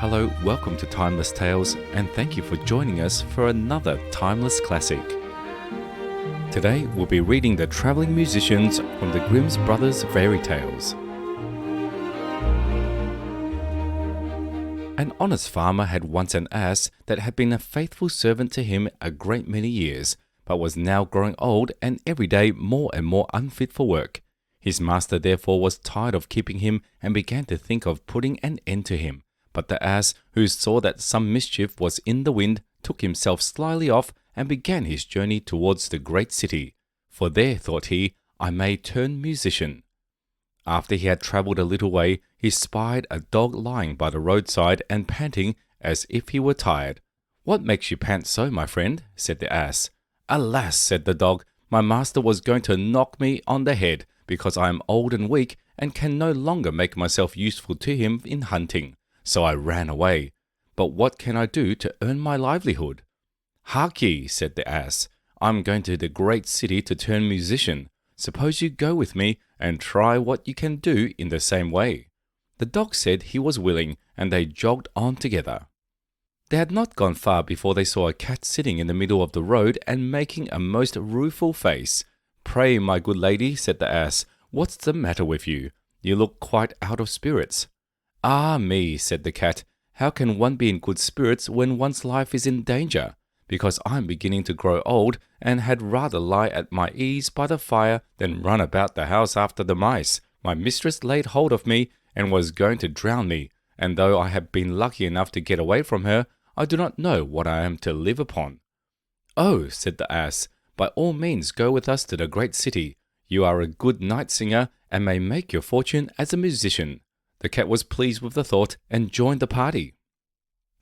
Hello, welcome to Timeless Tales, and thank you for joining us for another timeless classic. Today we'll be reading The Traveling Musicians from the Grimm's Brothers Fairy Tales. An honest farmer had once an ass that had been a faithful servant to him a great many years, but was now growing old and every day more and more unfit for work. His master therefore was tired of keeping him and began to think of putting an end to him. But the ass, who saw that some mischief was in the wind, took himself slyly off and began his journey towards the great city. For there, thought he, I may turn musician. After he had travelled a little way, he spied a dog lying by the roadside and panting as if he were tired. "What makes you pant so, my friend?" said the ass. "Alas," said the dog, "my master was going to knock me on the head, because I am old and weak and can no longer make myself useful to him in hunting. So I ran away. But what can I do to earn my livelihood?" "Hark ye," said the ass, "I'm going to the great city to turn musician. Suppose you go with me and try what you can do in the same way." The dog said he was willing, and they jogged on together. They had not gone far before they saw a cat sitting in the middle of the road and making a most rueful face. "Pray, my good lady," said the ass, "what's the matter with you? You look quite out of spirits." "Ah me," said the cat, "how can one be in good spirits when one's life is in danger? Because I'm beginning to grow old and had rather lie at my ease by the fire than run about the house after the mice. My mistress laid hold of me and was going to drown me, and though I have been lucky enough to get away from her, I do not know what I am to live upon." "Oh," said the ass, "by all means go with us to the great city. You are a good night singer and may make your fortune as a musician." The cat was pleased with the thought and joined the party.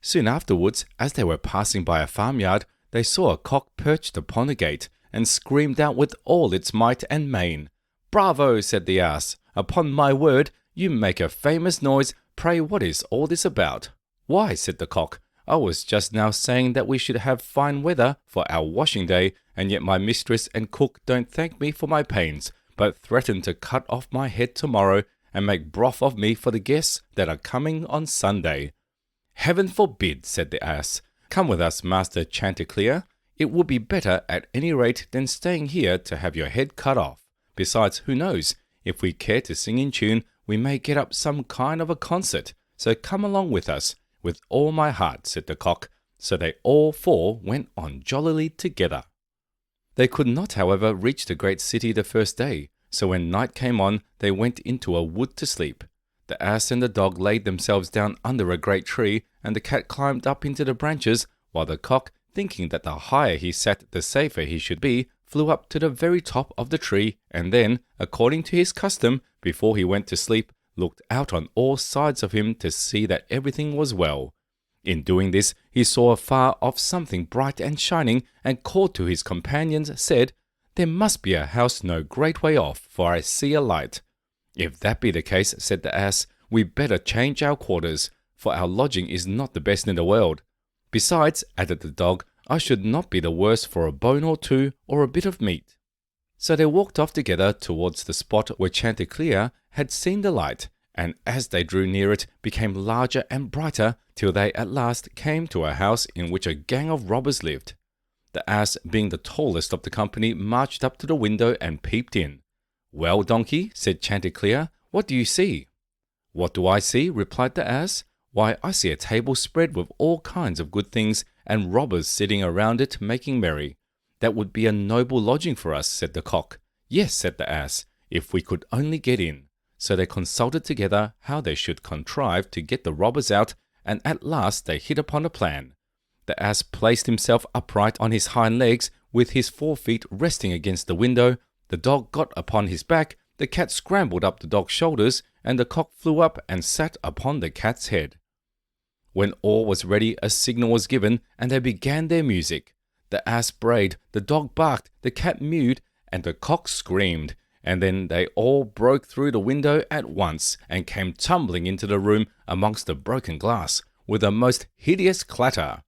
Soon afterwards, as they were passing by a farmyard, they saw a cock perched upon a gate and screamed out with all its might and main. "Bravo," said the ass, "upon my word, you make a famous noise. Pray, what is all this about?" "Why," said the cock, "I was just now saying that we should have fine weather for our washing day, and yet my mistress and cook don't thank me for my pains, but threaten to cut off my head tomorrow and make broth of me for the guests that are coming on Sunday." "Heaven forbid," said the ass. "Come with us, Master Chanticleer. It would be better at any rate than staying here to have your head cut off. Besides, who knows, if we care to sing in tune, we may get up some kind of a concert. So come along with us." "With all my heart," said the cock. So they all four went on jollily together. They could not, however, reach the great city the first day. So when night came on, they went into a wood to sleep. The ass and the dog laid themselves down under a great tree, and the cat climbed up into the branches, while the cock, thinking that the higher he sat the safer he should be, flew up to the very top of the tree, and then, according to his custom, before he went to sleep, looked out on all sides of him to see that everything was well. In doing this, he saw afar off something bright and shining, and called to his companions, said, "There must be a house no great way off, for I see a light." "If that be the case," said the ass, "we better change our quarters, for our lodging is not the best in the world. Besides," added the dog, "I should not be the worse for a bone or two, or a bit of meat." So they walked off together towards the spot where Chanticleer had seen the light, and as they drew near it, became larger and brighter, till they at last came to a house in which a gang of robbers lived. The ass, being the tallest of the company, marched up to the window and peeped in. "Well, donkey," said Chanticleer, "what do you see?" "What do I see?" replied the ass. "Why, I see a table spread with all kinds of good things, and robbers sitting around it making merry." "That would be a noble lodging for us," said the cock. "Yes," said the ass, "if we could only get in." So they consulted together how they should contrive to get the robbers out, and at last they hit upon a plan. The ass placed himself upright on his hind legs, with his forefeet resting against the window. The dog got upon his back, the cat scrambled up the dog's shoulders, and the cock flew up and sat upon the cat's head. When all was ready, a signal was given, and they began their music. The ass brayed, the dog barked, the cat mewed, and the cock screamed, and then they all broke through the window at once, and came tumbling into the room amongst the broken glass, with a most hideous clatter.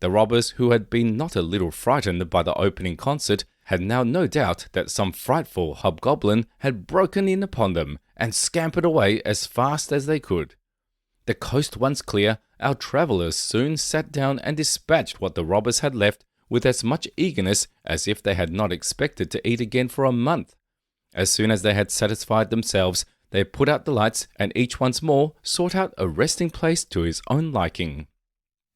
The robbers, who had been not a little frightened by the opening concert, had now no doubt that some frightful hobgoblin had broken in upon them, and scampered away as fast as they could. The coast once clear, our travellers soon sat down and dispatched what the robbers had left with as much eagerness as if they had not expected to eat again for a month. As soon as they had satisfied themselves, they put out the lights and each once more sought out a resting place to his own liking.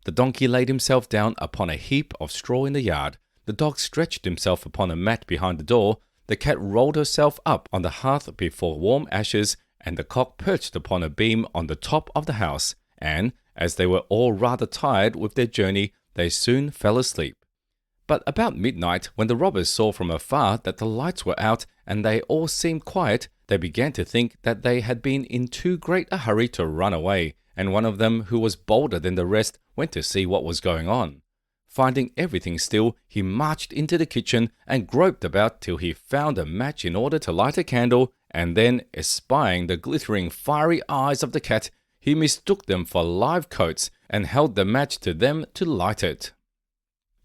The donkey laid himself down upon a heap of straw in the yard, the dog stretched himself upon a mat behind the door, the cat rolled herself up on the hearth before warm ashes, and the cock perched upon a beam on the top of the house, and, as they were all rather tired with their journey, they soon fell asleep. But about midnight, when the robbers saw from afar that the lights were out and they all seemed quiet, they began to think that they had been in too great a hurry to run away, and one of them, who was bolder than the rest, went to see what was going on. Finding everything still, he marched into the kitchen and groped about till he found a match in order to light a candle, and then, espying the glittering fiery eyes of the cat, he mistook them for live coats and held the match to them to light it.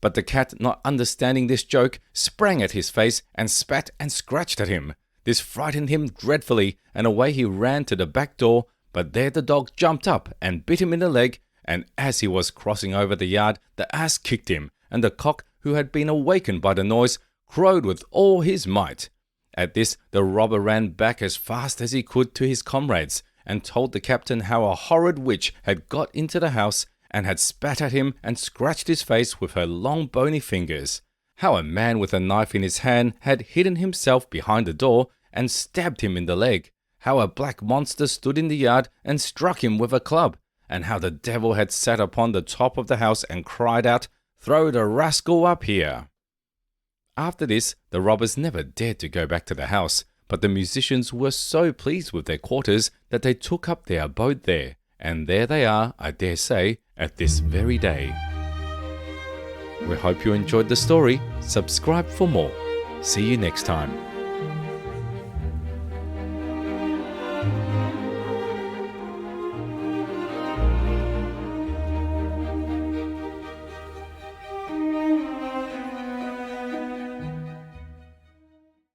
But the cat, not understanding this joke, sprang at his face and spat and scratched at him. This frightened him dreadfully, and away he ran to the back door, but there the dog jumped up and bit him in the leg, and as he was crossing over the yard, the ass kicked him, and the cock, who had been awakened by the noise, crowed with all his might. At this, the robber ran back as fast as he could to his comrades, and told the captain how a horrid witch had got into the house, and had spat at him and scratched his face with her long bony fingers, how a man with a knife in his hand had hidden himself behind the door and stabbed him in the leg, how a black monster stood in the yard and struck him with a club, and how the devil had sat upon the top of the house and cried out, "Throw the rascal up here!" After this, the robbers never dared to go back to the house, but the musicians were so pleased with their quarters that they took up their abode there, and there they are, I dare say, at this very day. We hope you enjoyed the story. Subscribe for more. See you next time.